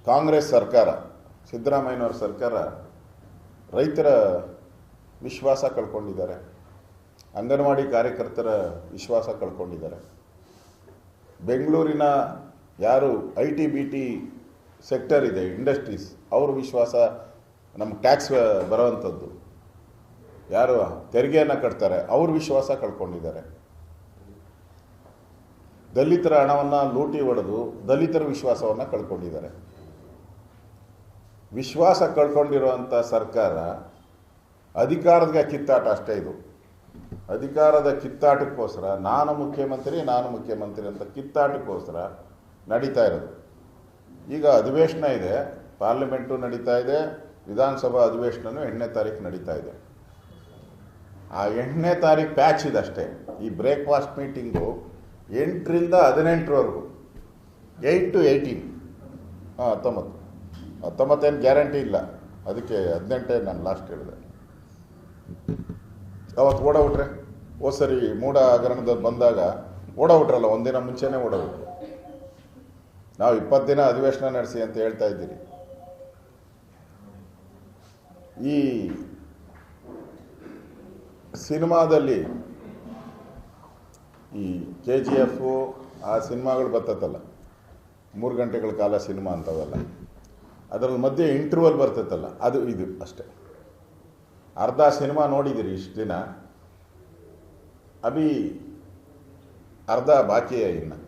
ಕಾಂಗ್ರೆಸ್ ಸರ್ಕಾರ, ಸಿದ್ದರಾಮಯ್ಯನವರ ಸರ್ಕಾರ ರೈತರ ವಿಶ್ವಾಸ ಕಳ್ಕೊಂಡಿದ್ದಾರೆ. ಅಂಗನವಾಡಿ ಕಾರ್ಯಕರ್ತರ ವಿಶ್ವಾಸ ಕಳ್ಕೊಂಡಿದ್ದಾರೆ. ಬೆಂಗಳೂರಿನ ಯಾರು IT-BT ಸೆಕ್ಟರ್ ಇದೆ, ಇಂಡಸ್ಟ್ರೀಸ್, ಅವ್ರ ವಿಶ್ವಾಸ, ನಮ್ಮ ಟ್ಯಾಕ್ಸ್ ಬರೋವಂಥದ್ದು ಯಾರು ತೆರಿಗೆಯನ್ನು ಕಟ್ತಾರೆ ಅವ್ರ ವಿಶ್ವಾಸ ಕಳ್ಕೊಂಡಿದ್ದಾರೆ. ದಲಿತರ ಹಣವನ್ನು ಲೂಟಿ ಹೊಡೆದು ದಲಿತರ ವಿಶ್ವಾಸವನ್ನು ಕಳ್ಕೊಂಡಿದ್ದಾರೆ. ವಿಶ್ವಾಸ ಕಳ್ಕೊಂಡಿರುವಂಥ ಸರ್ಕಾರ ಅಧಿಕಾರದ ಕಿತ್ತಾಟ ಅಷ್ಟೇ. ಇದು ಅಧಿಕಾರದ ಕಿತ್ತಾಟಕ್ಕೋಸ್ಕರ ನಾನು ಮುಖ್ಯಮಂತ್ರಿ ಅಂತ ಕಿತ್ತಾಟಕ್ಕೋಸ್ಕರ ನಡೀತಾ ಇರೋದು. ಈಗ ಅಧಿವೇಶನ ಇದೆ, ಪಾರ್ಲಿಮೆಂಟು ನಡೀತಾ ಇದೆ, ವಿಧಾನಸಭಾ ಅಧಿವೇಶನನೂ 8ನೇ ತಾರೀಕು ನಡೀತಾ ಇದೆ. ಆ 8ನೇ ತಾರೀಕು ಪ್ಯಾಚ್ ಇದಷ್ಟೇ. ಈ ಬ್ರೇಕ್ಫಾಸ್ಟ್ ಮೀಟಿಂಗು 8ರಿಂದ 18ರವರೆಗೂ, 8 to 18, 19 ಏನು ಗ್ಯಾರಂಟಿ ಇಲ್ಲ, ಅದಕ್ಕೆ 18 ನಾನು ಲಾಸ್ಟ್ ಹೇಳಿದೆ. ಅವತ್ತು ಓಡಬಿಟ್ರೆ, ಸರಿ ಮೂಡ ಹಗರಣದ ಬಂದಾಗ ಓಡಬಿಟ್ರಲ್ಲ, ಒಂದಿನ ಮುಂಚೆನೇ ಓಡಬಿಟ್ರು. ನಾವು 20 ದಿನ ಅಧಿವೇಶನ ನಡೆಸಿ ಅಂತ ಹೇಳ್ತಾ ಇದ್ದೀರಿ. ಈ ಸಿನಿಮಾದಲ್ಲಿ ಈ KGF ಆ ಸಿನಿಮಾಗಳು ಬರ್ತೈತಲ್ಲ, 3 ಗಂಟೆಗಳ ಕಾಲ ಸಿನಿಮಾ ಅಂತವಲ್ಲ, ಅದರಲ್ಲಿ ಮಧ್ಯೆ ಇಂಟರ್ವಲ್ ಬರ್ತೈತಲ್ಲ, ಅದು ಇದು ಅಷ್ಟೆ. ಅರ್ಧ ಸಿನಿಮಾ ನೋಡಿದ್ದೀರಿ ಇಷ್ಟು ದಿನ, ಅರ್ಧ ಬಾಕಿ. ಇನ್ನು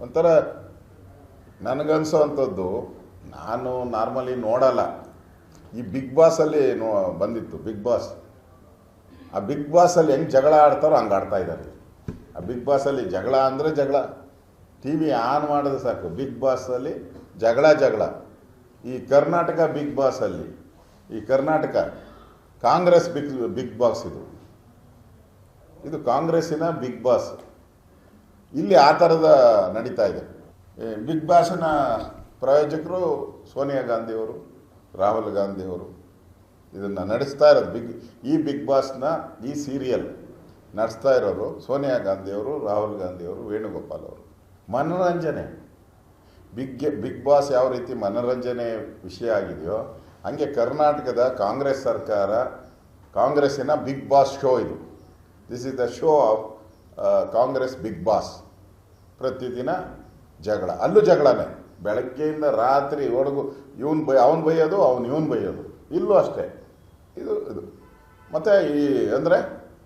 ಒಂಥರ ನನಗನ್ಸೋ ಅಂಥದ್ದು, ನಾನು ನಾರ್ಮಲಿ ನೋಡಲ್ಲ, ಈ ಬಿಗ್ ಬಾಸಲ್ಲಿ ಬಂದಿತ್ತು ಬಿಗ್ ಬಾಸ್. ಆ ಬಿಗ್ ಬಾಸಲ್ಲಿ ಹೆಂಗೆ ಜಗಳ ಆಡ್ತಾರೋ ಹಂಗೆ ಆಡ್ತಾ ಇದ್ದಾರೆ. ಆ ಬಿಗ್ ಬಾಸಲ್ಲಿ ಜಗಳ ಅಂದರೆ ಜಗಳ, TV ಆನ್ ಮಾಡಿದ್ರೆ ಸಾಕು ಬಿಗ್ ಬಾಸಲ್ಲಿ ಜಗಳ. ಈ ಕರ್ನಾಟಕ ಬಿಗ್ ಬಾಸಲ್ಲಿ, ಈ ಕರ್ನಾಟಕ ಕಾಂಗ್ರೆಸ್ ಬಿಗ್ ಬಾಸ್, ಇದು ಕಾಂಗ್ರೆಸ್ಸಿನ ಬಿಗ್ ಬಾಸ್. ಇಲ್ಲಿ ಆ ಥರದ ನಡೀತಾ ಇದೆ. ಬಿಗ್ ಬಾಸ್ನ ಪ್ರಾಯೋಜಕರು ಸೋನಿಯಾ ಗಾಂಧಿಯವರು, ರಾಹುಲ್ ಗಾಂಧಿಯವರು ಇದನ್ನು ನಡೆಸ್ತಾ ಇರೋದು. ಈ ಬಿಗ್ ಬಾಸ್ನ ಈ ಸೀರಿಯಲ್ ನಡೆಸ್ತಾ ಇರೋರು ಸೋನಿಯಾ ಗಾಂಧಿಯವರು, ರಾಹುಲ್ ಗಾಂಧಿಯವರು, ವೇಣುಗೋಪಾಲ್ ಅವರು. ಮನೋರಂಜನೆ, ಬಿಗ್ ಬಾಸ್ ಯಾವ ರೀತಿ ಮನೋರಂಜನೆ ವಿಷಯ ಆಗಿದೆಯೋ ಹಂಗೆ ಕರ್ನಾಟಕದ ಕಾಂಗ್ರೆಸ್ ಸರ್ಕಾರ, ಕಾಂಗ್ರೆಸ್ಸಿನ ಬಿಗ್ ಬಾಸ್ ಶೋ ಇದು. This is the show of Congress big boss. ಪ್ರತಿದಿನ ಜಗಳ, ಅಲ್ಲೂ ಜಗಳನೇ, ಬೆಳಗ್ಗೆಯಿಂದ ರಾತ್ರಿ ಒಳಗು ಅವನು ಬೈಯೋದು, ಇವನು ಬೈಯೋದು. ಇಲ್ಲೂ ಅಷ್ಟೇ. ಇದು ಮತ್ತು ಈ ಅಂದರೆ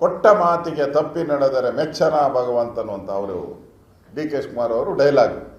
ಕೊಟ್ಟ ಮಾತಿಗೆ ತಪ್ಪಿ ನಡೆದರೆ ಮೆಚ್ಚನ ಭಗವಂತನು ಅಂತ ಅವರು DK ಶಿವಕುಮಾರ್ ಅವರು ಡೈಲಾಗ್.